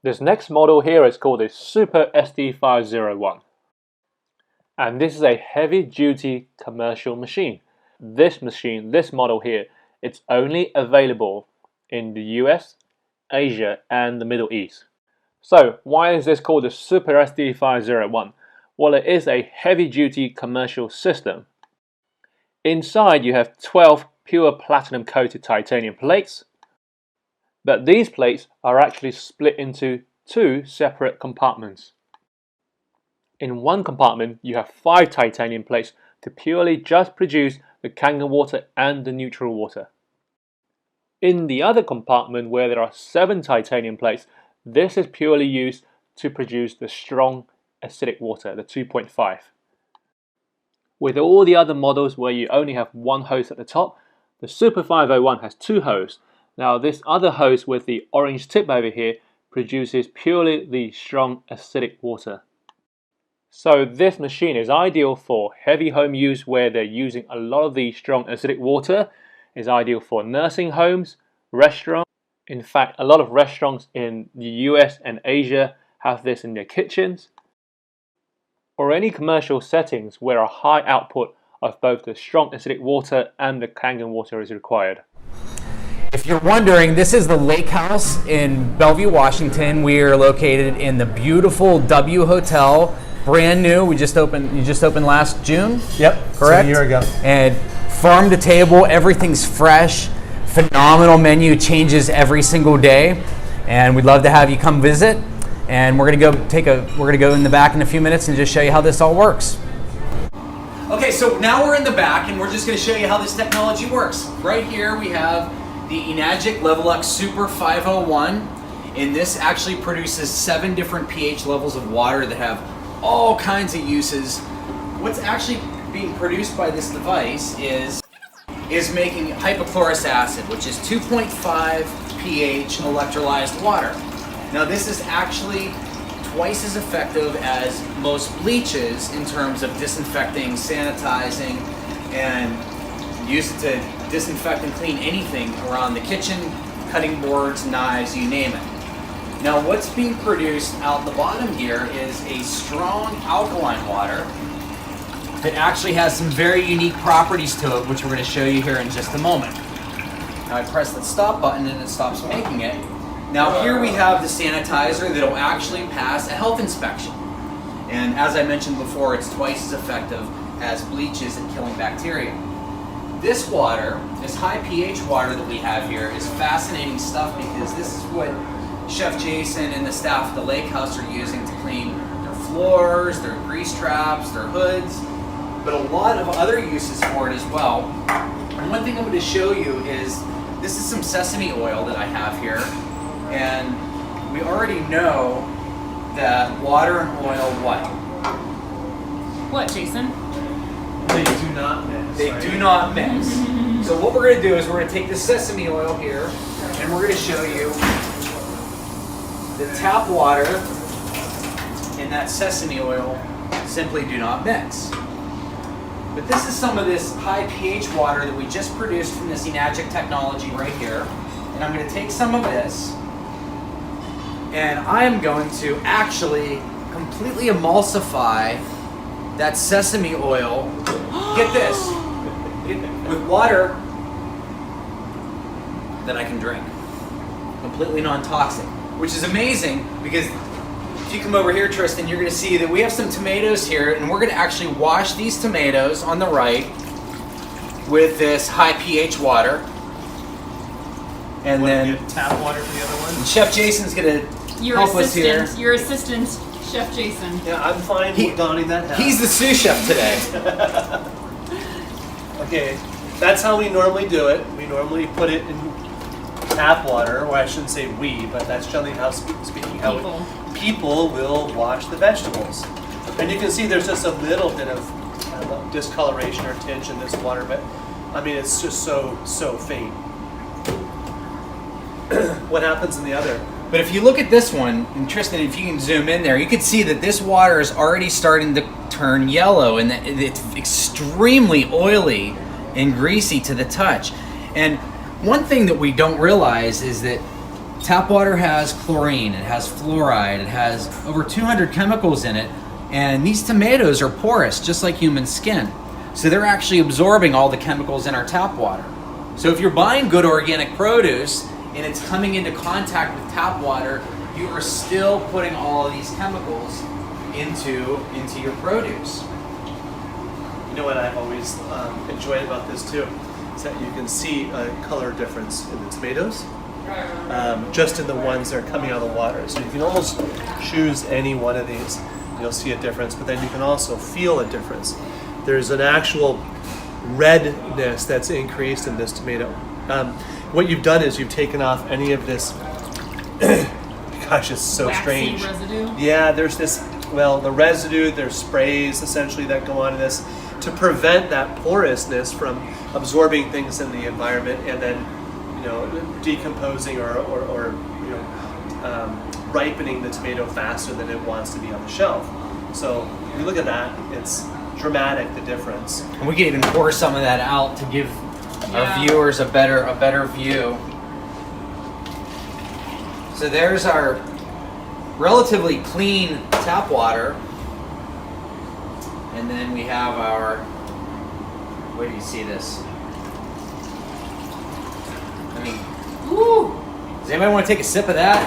This next model here is called a Super Sd501. And this is a heavy-duty commercial machine. This model here, it's only available in the US, Asia, and the Middle East. So why is this called the Super Sd501? Well, it is a heavy-duty commercial system. Inside you have 12 pure platinum-coated titanium plates, but these plates are actually split into two separate compartments. In one compartment, you have 5 titanium plates to purely just produce the Kangen water and the neutral water. In the other compartment, where there are 7 titanium plates, this is purely used to produce the strong acidic water, the 2.5. With all the other models where you only have one hose at the top, the Super 501 has 2 hoses. Now this other hose with the orange tip over here produces purely the strong acidic water. So this machine is ideal for heavy home use where they're using a lot of the strong acidic water. It's ideal for nursing homes, restaurants. In fact, a lot of restaurants in the US and Asia have this in their kitchens. Or any commercial settings where a high output of both the strong acidic water and the Kangen water is required. If you're wondering, this is the Lake House in Bellevue, Washington. We are located in the beautiful W Hotel. Brand new. You just opened last June? Yep, correct? So a year ago. And farm to table, everything's fresh. Phenomenal menu, changes every single day. And we'd love to have you come visit. And we're gonna go in the back in a few minutes and just show you how this all works. Okay, so now we're in the back and we're just gonna show you how this technology works. Right here we have the Enagic Levelux Super 501, and this actually produces 7 different pH levels of water that have all kinds of uses. What's actually being produced by this device is making hypochlorous acid, which is 2.5 pH electrolyzed water. Now this is actually twice as effective as most bleaches in terms of disinfecting, sanitizing, and use it to disinfect and clean anything around the kitchen, cutting boards, knives, you name it. Now what's being produced out the bottom here is a strong alkaline water that actually has some very unique properties to it, which we're going to show you here in just a moment. Now I press the stop button and it stops making it. Now here we have the sanitizer that will actually pass a health inspection. And as I mentioned before, it's twice as effective as bleaches at killing bacteria. This water, this high pH water that we have here, is fascinating stuff because this is what Chef Jason and the staff at the Lake House are using to clean their floors, their grease traps, their hoods, but a lot of other uses for it as well. And one thing I'm going to show you is, this is some sesame oil that I have here, and we already know that water and oil What, Jason? They do not mix. They do not mix. So what we're going to do is we're going to take the sesame oil here, and we're going to show you the tap water and that sesame oil simply do not mix. But this is some of this high pH water that we just produced from this Enagic technology right here. And I'm going to take some of this, and I am going to actually completely emulsify that sesame oil, get this, with water that I can drink. Completely non-toxic. Which is amazing, because if you come over here, Tristan, you're going to see that we have some tomatoes here, and we're going to actually wash these tomatoes on the right with this high pH water. And then tap water for the other one. Chef Jason's going to help us here. Your assistant, Chef Jason. Yeah, I'm fine with donning that hat. He's the sous chef today. Okay, that's how we normally do it. We normally put it in tap water, or I shouldn't say we, but that's generally how speaking how people will wash the vegetables. And you can see there's just a little bit of discoloration or tinge in this water, but I mean it's just so faint. What happens in the other? But if you look at this one, and Tristan, if you can zoom in there, you can see that this water is already starting to turn yellow, and that it's extremely oily and greasy to the touch. And one thing that we don't realize is that Tap water has chlorine, it has fluoride, it has over 200 chemicals in it, and these tomatoes are porous, just like human skin. So they're actually absorbing all the chemicals in our tap water. So if you're buying good organic produce and it's coming into contact with tap water, you are still putting all of these chemicals into your produce. You know what I've always enjoyed about this too, is that you can see a color difference in the tomatoes, just in the ones that are coming out of the water. So you can almost choose any one of these, you'll see a difference, but then you can also feel a difference. There's an actual redness that's increased in this tomato. What you've done is you've taken off any of this, gosh, it's so waxy strange. residue. Yeah, there's this, well, the residue, there's sprays essentially that go onto this to prevent that porousness from absorbing things in the environment and then, you know, decomposing or you know, ripening the tomato faster than it wants to be on the shelf. So if you look at that, it's dramatic, the difference. And we can even pour some of that out to give our viewers a better view. So there's our relatively clean tap water. And then we have our, where do you see this? I mean, woo! Does anybody want to take a sip of that?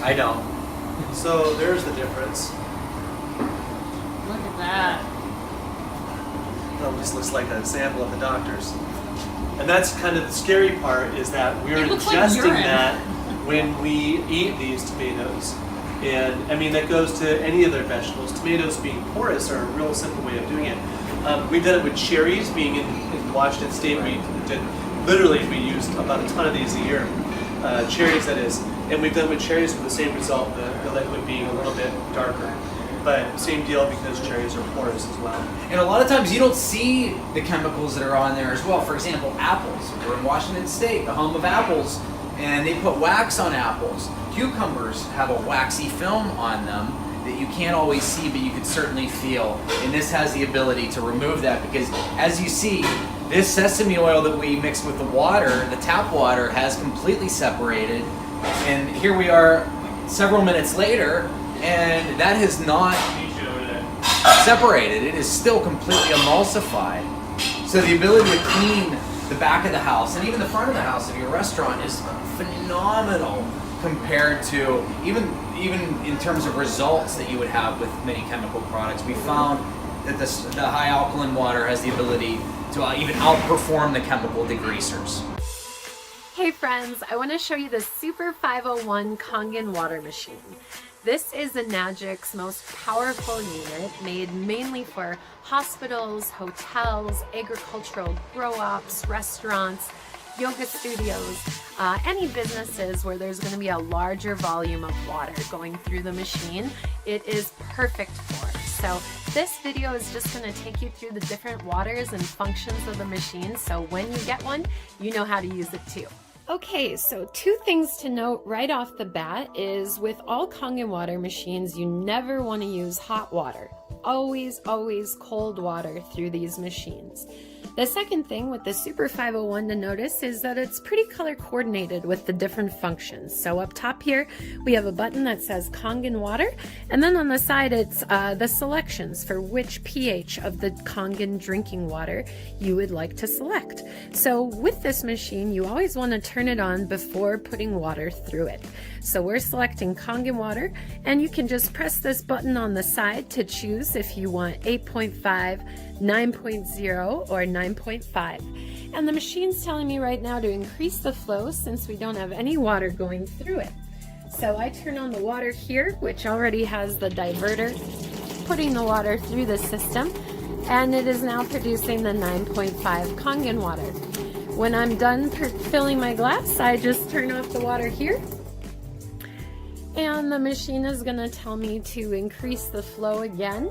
I don't. So there's the difference. Look at that. Well, this looks like a sample of the doctor's. And that's kind of the scary part, is that we're It looks like ingesting urine. that when we eat these tomatoes. And I mean, that goes to any of their vegetables. Tomatoes being porous are a real simple way of doing it. We've done it with cherries. Being in Washington State, we use about a ton of these a year. Cherries, that is. And we've done it with cherries with the same result, the liquid being a little bit darker. But same deal, because cherries are porous as well. And a lot of times you don't see the chemicals that are on there as well. For example, apples. We're in Washington State, the home of apples, and they put wax on apples. Cucumbers have a waxy film on them that you can't always see, but you can certainly feel. And this has the ability to remove that, because as you see, this sesame oil that we mixed with the water, the tap water, has completely separated. And here we are several minutes later, and that has not separated. It is still completely emulsified. So the ability to clean the back of the house and even the front of the house of your restaurant is phenomenal compared to even in terms of results that you would have with many chemical products. We found that the high alkaline water has the ability to even outperform the chemical degreasers. Hey friends, I want to show you the Super 501 Kangen water machine. This is the Nagic's most powerful unit, made mainly for hospitals, hotels, agricultural grow-ops, restaurants, yoga studios, any businesses where there's going to be a larger volume of water going through the machine. It is perfect for. So this video is just going to take you through the different waters and functions of the machine, so when you get one, you know how to use it too. Okay, so two things to note right off the bat is with all Kangen water machines, you never want to use hot water. Always cold water through these machines. The second thing with the Super 501 to notice is that it's pretty color coordinated with the different functions. So up top here, we have a button that says Kangen water, and then on the side it's the selections for which pH of the Kangen drinking water you would like to select. So with this machine, you always want to turn it on before putting water through it. So we're selecting Kangen water, and you can just press this button on the side to choose if you want 8.5, 9.0, or 9.5. And the machine's telling me right now to increase the flow since we don't have any water going through it. So I turn on the water here, which already has the diverter putting the water through the system, and it is now producing the 9.5 Kangen water. When I'm done filling my glass, I just turn off the water here, and the machine is going to tell me to increase the flow again.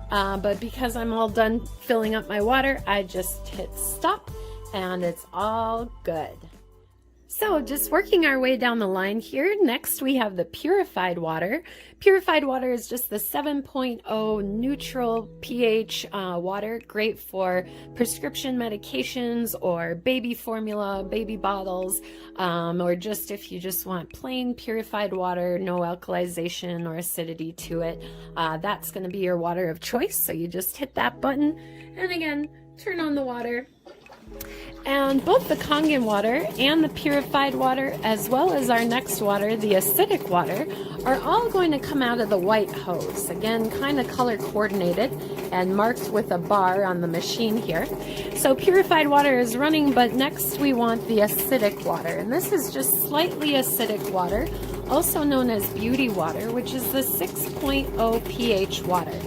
But because I'm all done filling up my water, I just hit stop, and it's all good. So just working our way down the line here, next we have the purified water. Purified water is just the 7.0 neutral pH water, great for prescription medications or baby formula, baby bottles, or just if you just want plain purified water, no alkalization or acidity to it. That's going to be your water of choice. So you just hit that button and again, turn on the water. And both the Kangen water and the purified water, as well as our next water, the acidic water, are all going to come out of the white hose. Again, kind of color coordinated and marked with a bar on the machine here. So purified water is running, but next we want the acidic water. And this is just slightly acidic water, also known as beauty water, which is the 6.0 pH water.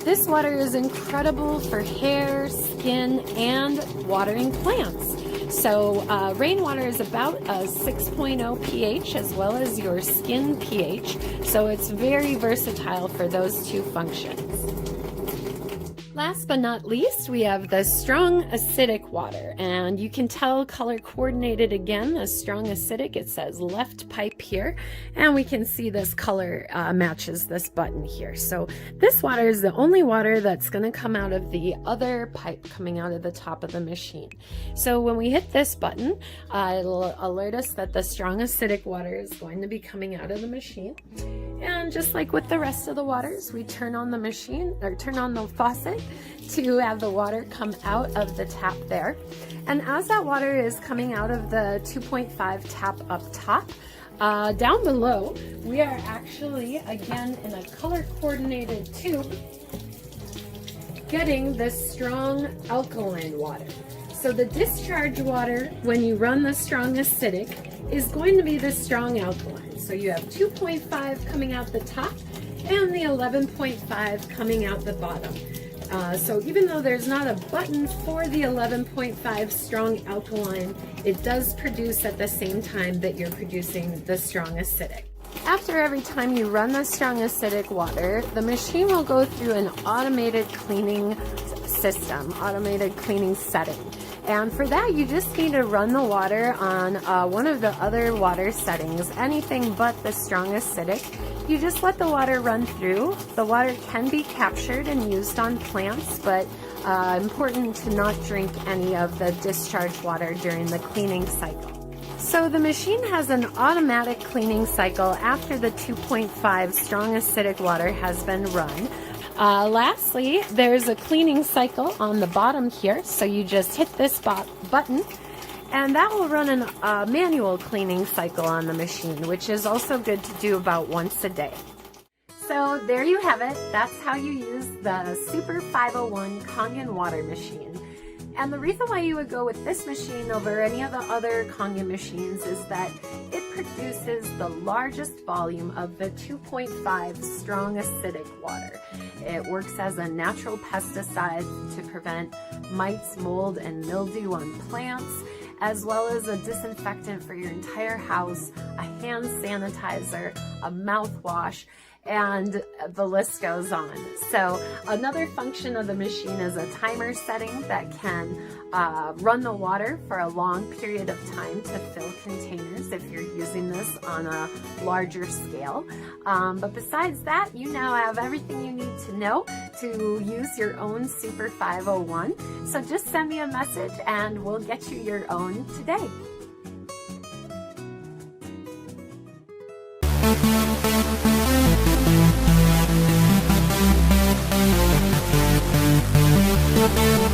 This water is incredible for hair, skin, and watering plants. So rainwater is about a 6.0 pH as well as your skin pH. So it's very versatile for those two functions. Last but not least, we have the strong acidic water, and you can tell color coordinated again, the strong acidic, it says left pipe here, and we can see this color matches this button here. So this water is the only water that's going to come out of the other pipe coming out of the top of the machine. So when we hit this button, it'll alert us that the strong acidic water is going to be coming out of the machine. And just like with the rest of the waters, we turn on the machine, or turn on the faucet to have the water come out of the tap there. And as that water is coming out of the 2.5 tap up top, down below, we are actually, again, in a color coordinated tube, getting this strong alkaline water. So the discharge water, when you run the strong acidic, is going to be the strong alkaline. So you have 2.5 coming out the top and the 11.5 coming out the bottom. So even though there's not a button for the 11.5 strong alkaline, it does produce at the same time that you're producing the strong acidic. After every time you run the strong acidic water, the machine will go through an automated cleaning system, automated cleaning setting. And for that, you just need to run the water on one of the other water settings, anything but the strong acidic. You just let the water run through. The water can be captured and used on plants, but important to not drink any of the discharge water during the cleaning cycle. So the machine has an automatic cleaning cycle after the 2.5 strong acidic water has been run. Lastly, there's a cleaning cycle on the bottom here, so you just hit this button and that will run a manual cleaning cycle on the machine, which is also good to do about once a day. So there you have it. That's how you use the Super 501 Kangen water machine. And the reason why you would go with this machine over any of the other Kangen machines is that it produces the largest volume of the 2.5 strong acidic water. It works as a natural pesticide to prevent mites, mold, and mildew on plants, as well as a disinfectant for your entire house, a hand sanitizer, a mouthwash, and the list goes on. So another function of the machine is a timer setting that can run the water for a long period of time to fill containers if you're using this on a larger scale. But besides that, you now have everything you need to know to use your own Super 501. So just send me a message and we'll get you your own today. Thank you.